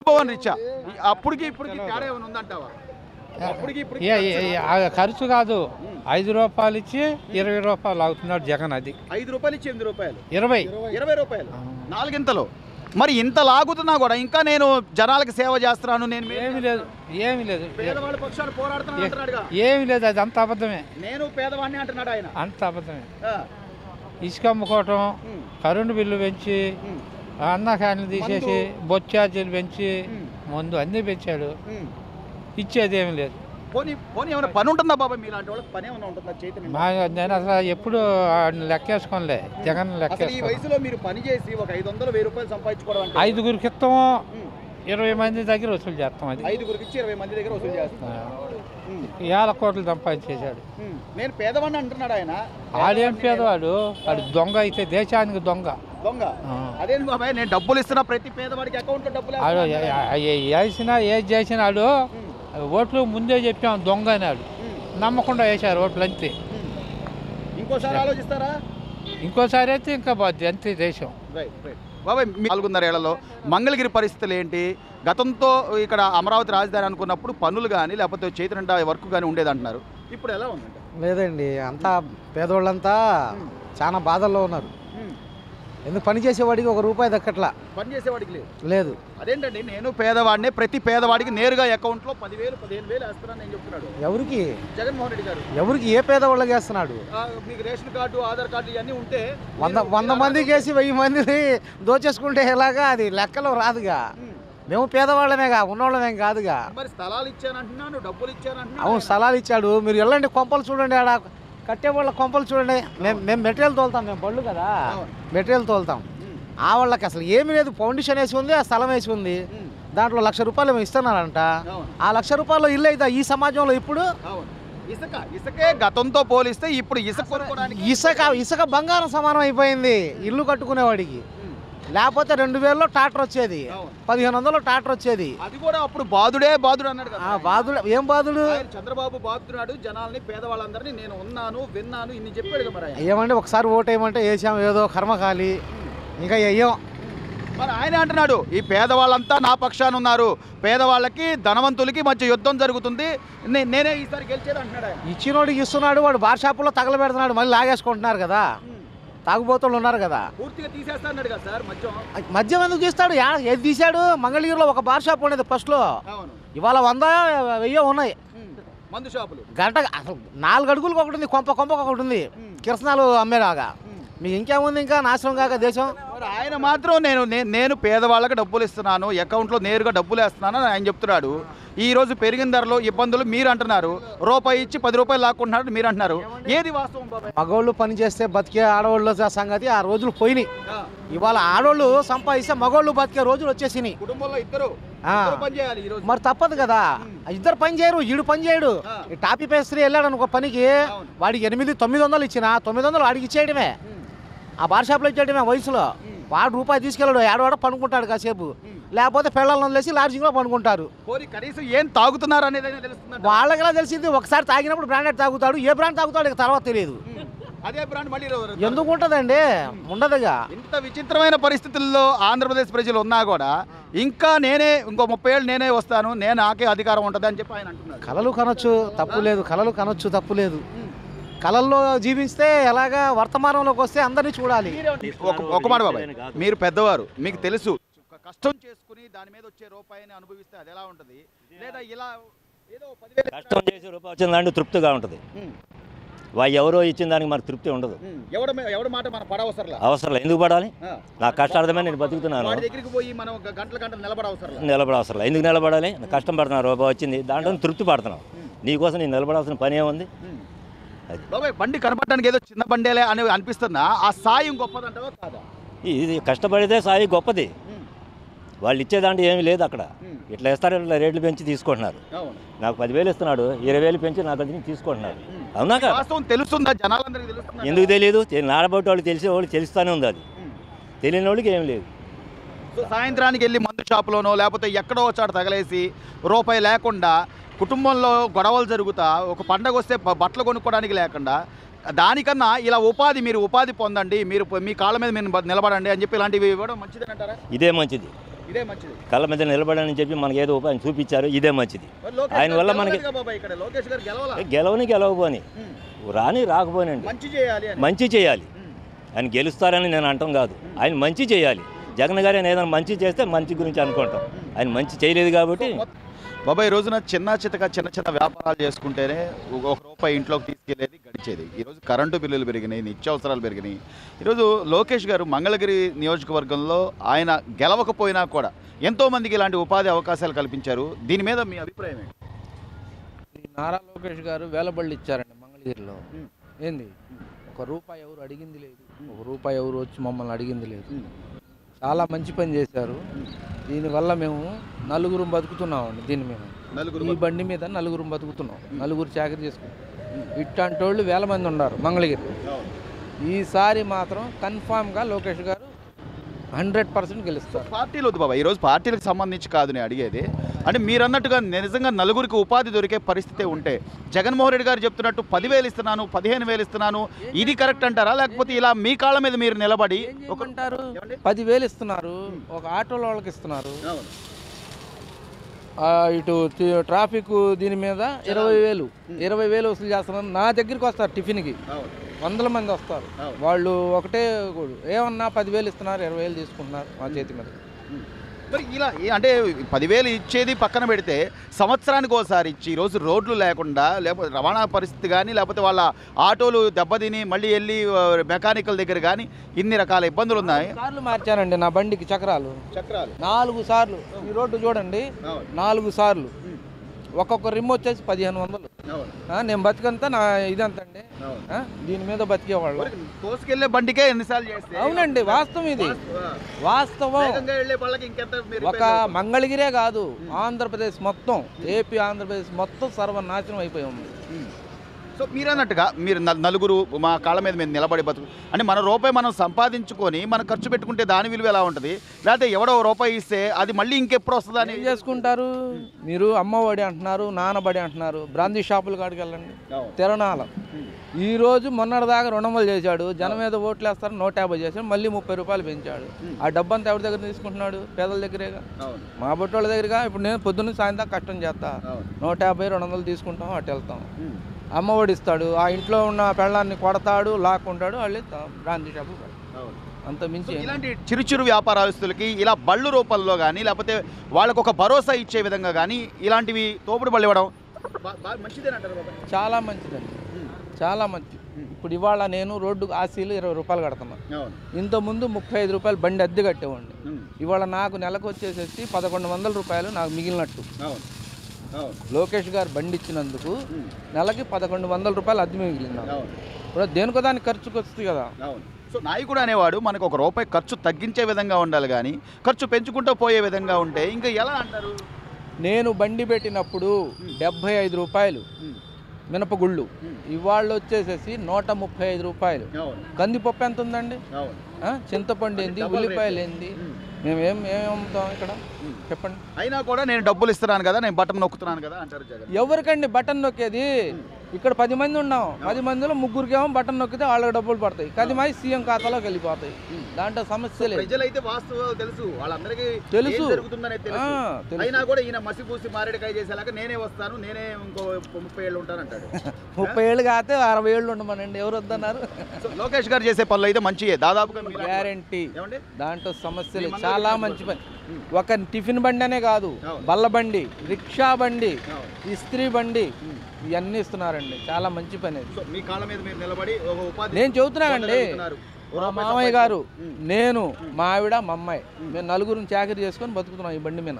అనుభవం రీత్యా అప్పటికి ఇప్పటికి తేడా ఏమైనా ఉందంటావా? ఖర్చు కాదు, 5 రూపాయలు ఇచ్చి 20 రూపాయలు అవుతున్నాడు జగన్. అది 5 రూపాయలు ఇచ్చి 8 రూపాయలు 20 రూపాయలు, నాలుగింతలు. మరి ఇంత లాగుతున్నా కూడా ఇంకా నేను జనాలకి సేవ చేస్తున్నాను, నేను ఏమి లేదు పేదవాళ్ళ పక్షాలు పోరాడుతున్నాడు. ఏమి లేదు, అది అంత అబద్ధమే. నేను పేదవాడిని అంటున్నాడు ఆయన. అంత అబద్ధమే. ఇసుక అమ్ముకోవటం, కరెంటు బిల్లు పెంచి, అన్న క్యాన్లు తీసేసి, బొచ్చు ఛార్జీలు పెంచి, మందు అన్నీ పెంచాడు. ఇచ్చేది ఏమి లేదు. పోనీ ఏమైనా పని ఉంటుందా బాబా? మీలాంటి వాళ్ళకి పని ఏమైనా ఉంటుందా? చైతన్య, నేను అసలు ఎప్పుడు లెక్కేసుకోలే జగన్ లెక్క. ఈ వయసులో మీరు పని చేసి ఒక 500-1000 రూపాయలు సంపాదించుకోవడం, 5గురికి ఇస్తాం, 20 మంది దగ్గర వసూలు చేస్తాం. అది 5గురికి ఇచ్చి 20 మంది దగ్గర వసూలు చేస్తాం. 1000 కోట్లు సంపాదించేశాడు. నేను పేదవాడిని అంటున్నాడు ఆయన. ఆడేం పేదవాడు, వాడు దొంగ. అయితే దేశానికి దొంగ. అదే బాబాయ్, నేను డబ్బులు ఇస్తున్నా, ప్రతి పేదవాడికి అకౌంట్ లో డబ్బులు వేసినా ఏది చేసినాడు. ఓట్లు ముందే చెప్పాం దొంగ అన్నాడు, నమ్మకుండా వేశారు ఓట్లు అంతే. ఇంకోసారి ఆలోచిస్తారా? ఇంకోసారి అయితే ఇంకా బాధ్యత అంతే దేశం. బాబాయ్, 4.5 ఏళ్లలో మంగళగిరి పరిస్థితులు ఏంటి? గతంతో ఇక్కడ అమరావతి రాజధాని అనుకున్నప్పుడు పనులు కానీ లేకపోతే చైతన్య వర్క్ కానీ ఉండేది అంటున్నారు. ఇప్పుడు ఎలా ఉందంటే? లేదండి, అంతా పేదోళ్ళంతా చాలా బాధల్లో ఉన్నారు. ఎందుకు పని చేసేవాడికి 1 రూపాయి దక్కట్లా. పని చేసేవాడికి లేదు. అదేంటండి, నేను పేదవాడిని, ప్రతి పేదవాడికి నేరుగా అకౌంట్లో 10,000-15,000 వేస్తున్నాను నేను చెప్తున్నాడు. ఎవరికి? జగన్మోహన్ రెడ్డి గారు. ఎవరికి? ఏ పేదవాళ్ళకి వేస్తున్నాడు? మీకు రేషన్ కార్డు, ఆధార్ కార్డు ఇవన్నీ ఉంటే 100 మందికి వేసి 1000 మందిని దోచేసుకుంటే ఎలాగా? అది లెక్కలో రాదుగా. మేము పేదవాళ్ళమేగా, ఉన్నోళ్ళమేం కాదుగా. మరి స్థలాలు ఇచ్చానంటున్నాను, డబ్బులు ఇచ్చానంటున్నాను. అవును, స్థలాలు ఇచ్చాడు. మీరు వెళ్ళండి, కొంపలు చూడండి, ఆడ కట్టే వాళ్ళ కొంపలు చూడండి. మేము మెటీరియల్ తోలుతాం, మేము బళ్ళు కదా, మెటీరియల్ తోలుతాం. ఆ వాళ్ళకి అసలు ఏమీ లేదు. ఫౌండేషన్ వేసి ఉంది, ఆ స్థలం వేసి ఉంది. దాంట్లో 1,00,000 రూపాయలు మేము ఇస్తున్నారంట. ఆ 1,00,000 రూపాయలు ఇల్లు అయితే ఈ సమాజంలో ఇప్పుడు ఇసుకే గతంతో పోలిస్తే ఇప్పుడు ఇసుక బంగారం సమానం అయిపోయింది ఇల్లు కట్టుకునేవాడికి. లేకపోతే 2000లో ట్రాక్టర్ వచ్చేది, 1500లో ట్రాక్టర్ వచ్చేది. అది కూడా అప్పుడు బాధుడు అన్నాడు కదా. బాధుడు ఏం బాధుడు? చంద్రబాబు బాధుతున్నాడు జనాల్ని, పేదవాళ్ళందరినీ నేను ఉన్నాను, విన్నాను, ఇన్ని చెప్పాడు కదా. ఏమంటే ఒకసారి ఓటేయమంటే వేసాం, ఏదో కర్మకాలి, ఇంకా వేయం. మరి ఆయన అంటున్నాడు, ఈ పేదవాళ్ళంతా నా పక్షాన ఉన్నారు, పేదవాళ్ళకి ధనవంతులకి మధ్య యుద్ధం జరుగుతుంది, నేనే ఈసారి గెలిచేది అంటున్నాడు. ఇచ్చినోడికి ఇస్తున్నాడు, వాడు బార్ షాపులో తగలబెడుతున్నాడు, మళ్ళీ లాగేసుకుంటున్నారు కదా, తాగుబోతులు ఉన్నారు కదా. పూర్తిగా తీసేస్తాడు కదా సార్ మద్యం ఎందుకు తీస్తాడు? ఏది తీశాడు? మంగళగిరిలో ఒక బార్ షాప్ ఉండేది ఫస్ట్లో, ఇవాళ 100-1000 ఉన్నాయి మందు షాపులు. గంట అసలు 4 అడుగులకు ఒకటి ఉంది, కొంపకు ఒకటి ఉంది, కిరసనాలు అమ్మేలాగా. మీకు ఇంకేముంది? ఇంకా నాశనం కాక దేశం. ఆయన మాత్రం నేను పేదవాళ్ళకి డబ్బులు ఇస్తున్నాను, అకౌంట్లో నేరుగా డబ్బులు వేస్తున్నాను అని ఆయన చెప్తున్నాడు. ఈ రోజు పెరిగిన ధరలో ఇబ్బందులు మీరు అంటున్నారు, రూపాయి ఇచ్చి 10 రూపాయలు లాక్కుంటున్నారు మీరు అంటున్నారు. ఏది వాస్తవం బాబాయ్? మగవాళ్ళు పని చేస్తే బతికే ఆడవాళ్ళు సంగతి ఆ రోజులు పోయినాయి. ఇవాళ ఆడవాళ్ళు సంపాదిస్తే మగవాళ్ళు బతికే రోజులు వచ్చేసినాయి. కుటుంబంలో ఇద్దరు పని చేయాలి. మరి తప్పదు కదా, ఇద్దరు పని చేయరు, ఈడు పని చేయడు. ఈ టాపీ పేస్త్రీ వెళ్ళాడు అనుకో పనికి, వాడికి 800-900 ఇచ్చినా 900 వాడికి ఇచ్చేయడమే, ఆ బార్ షాప్లో ఇచ్చేయడమే. వయసులో వాడు రూపాయి తీసుకెళ్ళాడు, ఏడవాడ పనుకుంటాడు కాసేపు, లేకపోతే పిల్లలను వదిలేసి లాడ్జింగ్లో పనుకుంటారు. కనీసం ఏం తాగుతున్నారు అనేది వాళ్ళకి ఎలా తెలిసింది? ఒకసారి తాగినప్పుడు బ్రాండెడ్ తాగుతాడు, ఏ బ్రాండ్ తాగుతాడు తర్వాత తెలియదు. అదే బ్రాండ్ మళ్ళీ ఎందుకు ఉంటుందండి? ఉండదుగా. ఇంత విచిత్రమైన పరిస్థితుల్లో ఆంధ్రప్రదేశ్ ప్రజలు ఉన్నా కూడా ఇంకా ఇంకో 30 ఏళ్ళు నేనే వస్తాను, నాకే అధికారం ఉంటుంది అని చెప్పి ఆయన అంటున్నారు. కలలు కనొచ్చు, తప్పు లేదు. కలలు కనొచ్చు, తప్పు లేదు. కళల్లో జీవిస్తే ఎలాగా వర్తమానంలోకి వస్తే అందరినీ చూడాలి. ఒక మాట బాబాయ్, మీరు పెద్దవారు, మీకు తెలుసు, కష్టం చేసుకుని దాని మీద వచ్చే రూపాయిని అనుభవిస్తే అది ఎలా ఉంటుంది? లేదా ఇలా ఏదో 10,000 కష్టం చేసి రూపాయి వచ్చిందంటే తృప్తిగా ఉంటుంది. ఎవరో ఇచ్చిన దానికి మనకు తృప్తి ఉండదు. ఎవడ మాట మనం పడవసరం అవసరం. ఎందుకు పడాలి? నా కష్టార్థమే నేను బతుకుతున్నాను. దగ్గరికి పోయి మనం గంటల నిలబడవసరం. ఎందుకు నిలబడాలి? కష్టం పడుతున్నా, రూపాయి వచ్చింది, దాంట్లో తృప్తి పడుతున్నావు. నీకోసం నేను నిలబడాల్సిన పని ఏముంది? బండి కనపడడానికి ఏదో చిన్న బండేలే అని అనిపిస్తున్నా, ఆ సాయం గొప్పదంటావా కాదా? ఇది కష్టపడితే సాయి గొప్పది. వాళ్ళు ఇచ్చేదాంట్లో ఏమీ లేదు అక్కడ. ఇట్లా ఇస్తారు, ఇట్లా రేట్లు పెంచి తీసుకుంటున్నారు. నాకు 10,000 ఇస్తున్నాడు, 20,000 పెంచి నాకు అది తీసుకుంటున్నారు. అవునా కదా? తెలుస్తుందా జనాలందరికీ? తెలుస్తుంది. ఎందుకు తెలియదు? నాడబట్టి వాళ్ళు తెలిసే వాళ్ళు తెలుస్తూనే ఉంది. అది తెలియని వాళ్ళకి ఏం లేదు. సాయంత్రానికి వెళ్ళి మందు షాపులోనో లేకపోతే ఎక్కడో చాట తగలేసి రూపాయి లేకుండా కుటుంబంలో గొడవలు జరుగుతా, ఒక పండగ వస్తే బట్టలు కొనుక్కోవడానికి లేకుండా, దానికన్నా ఇలా మీరు ఉపాధి పొందండి, మీరు మీ కాళ్ళ మీద మీరు నిలబడండి అని చెప్పి ఇలాంటివి ఇవ్వడం మంచిదేనంటారా? ఇదే మంచిది. ఇదే మంచిది. కళ్ళ మీద నిలబడని చెప్పి మనకి ఏదో ఉపాయం చూపించారు, ఇదే మంచిది. మరి లోకేష్ ఆయన వల్ల గారు మనకి గెలవలేదుగా బాబాయ్, ఇక్కడ లోకేష్ గారు గెలవాలా? గెలవని రాని రాకపోనండి, మంచి చేయాలి అని. మంచి చేయాలి. ఆయన గెలుస్తారని నేను అంటాం కాదు, ఆయన మంచి చేయాలి. జగన్ గారు ఆయన ఏదైనా మంచి చేస్తే మంచి గురించి అనుకుంటాం, ఆయన మంచి చేయలేదు కాబట్టి. బాబాయ్, ఈ రోజున చిన్న చిన్న వ్యాపారాలు చేసుకుంటేనే ₹1 ఇంట్లోకి తీసుకెళ్లేది గడిచేది. ఈరోజు కరెంటు బిల్లులు పెరిగినాయి, నిత్యావసరాలు పెరిగినాయి. ఈరోజు లోకేష్ గారు మంగళగిరి నియోజకవర్గంలో ఆయన గెలవకపోయినా కూడా ఎంతోమందికి ఇలాంటి ఉపాధి అవకాశాలు కల్పించారు. దీని మీద మీ అభిప్రాయం ఏంటి? నారా లోకేష్ గారు వేలబళ్ళు ఇచ్చారండి మంగళగిరిలో. ఏంది, ₹1 ఎవరు అడిగింది లేదు, ₹1 ఎవరు వచ్చి మమ్మల్ని అడిగింది లేదు. చాలా మంచి పని చేశారు. దీనివల్ల మేము నలుగురు బతుకుతున్నామండి. దీని మీద ఈ బండి మీద నలుగురు బతుకుతున్నాం, నలుగురు చాకరీ చేసుకుంటాం. ఇట్లాంటి వాళ్ళు 1000 మంది ఉన్నారు మంగళగిరి. ఈసారి మాత్రం కన్ఫామ్గా లోకేష్ గారు 100% గెలుస్తారు. పార్టీలు వద్దు బాబా, ఈరోజు పార్టీలకు సంబంధించి కాదు నేను అడిగేది. అంటే మీరు అన్నట్టుగా నిజంగా నలుగురికి ఉపాధి దొరికే పరిస్థితి ఉంటే జగన్మోహన్ రెడ్డి గారు చెప్తున్నట్టు 10,000 ఇస్తున్నాను, 15,000 ఇస్తున్నాను, ఇది కరెక్ట్ అంటారా? లేకపోతే ఇలా మీ కాళ్ళ మీద మీరు నిలబడి అంటారు 10,000 ఇస్తున్నారు, ఒక ఆటోలో వాళ్ళకి ఇస్తున్నారు, ఇటు ట్రాఫిక్ దీని మీద 20,000 వసూలు చేస్తున్నారు. నా దగ్గరికి వస్తారు టిఫిన్కి 100 మంది వస్తారు. వాళ్ళు ఒకటే ఏమన్నా 10,000 ఇస్తున్నారు, 20,000 తీసుకుంటున్నారు మా చేతి మీద. మరి ఇలా అంటే 10,000 ఇచ్చేది పక్కన పెడితే సంవత్సరానికి ఒకసారి ఇచ్చి ఈరోజు రోడ్లు లేకుండా, లేకపోతే రవాణా పరిస్థితి కానీ, లేకపోతే వాళ్ళ ఆటోలు దెబ్బతిని మళ్ళీ వెళ్ళి మెకానికల్ దగ్గర కానీ ఇన్ని రకాల ఇబ్బందులు ఉన్నాయి. సార్లు మార్చానండి నా బండికి చక్రాలు 4 సార్లు. ఈ రోడ్డు చూడండి 4 సార్లు. ఒక్కొక్క రిమ్ వచ్చేసి 1,500. నేను బతికంతా నా ఇదంతా అండి. దీని మీద బతికేవాళ్ళు. తోసుకెళ్లే బండికే ఎన్నిసార్లు చేస్తే? అవునండి, వాస్తవం ఇది, వాస్తవం. ఒక మంగళగిరే కాదు, ఆంధ్రప్రదేశ్ మొత్తం, ఏపీ ఆంధ్రప్రదేశ్ మొత్తం సర్వనాశనం అయిపోయి ఉంది. సో మీరు అన్నట్టుగా మీరు నలుగురు మా కాళ్ళ మీద మేము నిలబడి బతుకు అంటే మన రూపాయి మనం సంపాదించుకొని మనం ఖర్చు పెట్టుకుంటే దాని విలువ ఎలా ఉంటుంది? లేకపోతే ఎవడో ₹1 ఇస్తే అది మళ్ళీ ఇంకెప్పుడు వస్తుంది అని ఏం చేసుకుంటారు? మీరు అమ్మఒడి అంటున్నారు, నాన్నబడి అంటున్నారు, బ్రాందీ షాపుల కాడికి వెళ్ళండి, తిరణాల. ఈరోజు మొన్నటిదాకా 200 చేశాడు, జనం మీద ఓట్లు వేస్తారు, 150 చేశాడు, మళ్ళీ ₹30 పెంచాడు. ఆ డబ్బంతా ఎవరి దగ్గర తీసుకుంటున్నాడు? పేదల దగ్గరేగా, మా బొట్టోళ్ళ దగ్గరగా. ఇప్పుడు నేను పొద్దున్న సాయంత్రం కష్టం చేస్తా, 150, 200 తీసుకుంటాం, అటు వెళ్తాం. అమ్మఒడి ఇస్తాడు, ఆ ఇంట్లో ఉన్న పెళ్ళాన్ని కొడతాడు, లాక్కుంటాడు, వాళ్ళు బ్రాందీ షాపు. అంత మించి ఇలాంటి చిరు వ్యాపారస్తులకి ఇలా బళ్ళు రూపంలో కానీ, లేకపోతే వాళ్ళకు ఒక భరోసా ఇచ్చే విధంగా కానీ ఇలాంటివి తోపుడు బళ్ళు ఇవ్వడం చాలా మంచిదండి, చాలా మంచిది. ఇప్పుడు ఇవాళ నేను రోడ్డు ఆశీలు ₹20 కడుతున్నా. ఇంతకుముందు ₹35 బండి అద్దె కట్టేవాడిని. ఇవాళ నాకు నెలకు వచ్చేసేసి ₹1,100 నాకు మిగిలినట్టు. లోకేష్ గారు బండి ఇచ్చినందుకు నెలకి ₹1,100 అద్దె మిగిలింది. ఇప్పుడు దేనికో దానికి ఖర్చుకు వస్తుంది కదా. సో నాయకుడు అనేవాడు మనకు ₹1 ఖర్చు తగ్గించే విధంగా ఉండాలి, కానీ ఖర్చు పెంచుకుంటూ పోయే విధంగా ఉంటే ఇంకా ఎలా అంటారు? నేను బండి పెట్టినప్పుడు ₹75 మినపగుళ్ళు, ఇవాళ వచ్చేసేసి ₹135. కందిపప్పు ఎంత ఉందండి? చింతపండు ఏంది, ఉల్లిపాయలు ఏంది, మేమేం అమ్ముతాం ఇక్కడ చెప్పండి? అయినా కూడా నేను డబ్బులు ఇస్తున్నాను కదా, నేను బటన్ నొక్కుతున్నాను కదా అంటారు జగన్. ఎవరికండి బటన్ నొక్కేది? ఇక్కడ 10 మంది ఉన్నాం, 10 మందిలో 3 బటన్ నొక్కితే వాళ్ళకి డబ్బులు పడతాయి, 10 మంది సీఎం ఖాతాలోకి వెళ్ళిపోతాయి. దాంట్లో సమస్య లేదు. ప్రజలైతే వాస్తవాలు తెలుసు, వాళ్ళందరికీ తెలుసు, అయినా కూడా ఈయన మసిపూసి మారేడుకాయ చేసేలాగా నేనే వస్తాను, నేనే ఇంకో 30 ఏళ్ళు ఉంటాను అంటాడు. 30 ఏళ్ళు కాతే 60 ఏళ్ళు ఉండమనండి, ఎవరు వద్దన్నారు? లోకేష్ గారు చేసే పనులు అయితే మంచియే, దాదాపుగా గ్యారంటీ, దాంట్లో సమస్యలు. చాలా మంచి పని. ఒక టిఫిన్ బండి అనే కాదు, బల్ల బండి, రిక్షా బండి, ఇస్త్రీ బండి, ఇవన్నీ ఇస్తున్నారండి. చాలా మంచి పని. నేను చెబుతున్నానండి, మా మామయ్య గారు, నేను, మా ఆవిడ, మా అమ్మాయి, మేము నలుగురిని చాకరీ చేసుకొని బతుకుతున్నాం ఈ బండి మీద.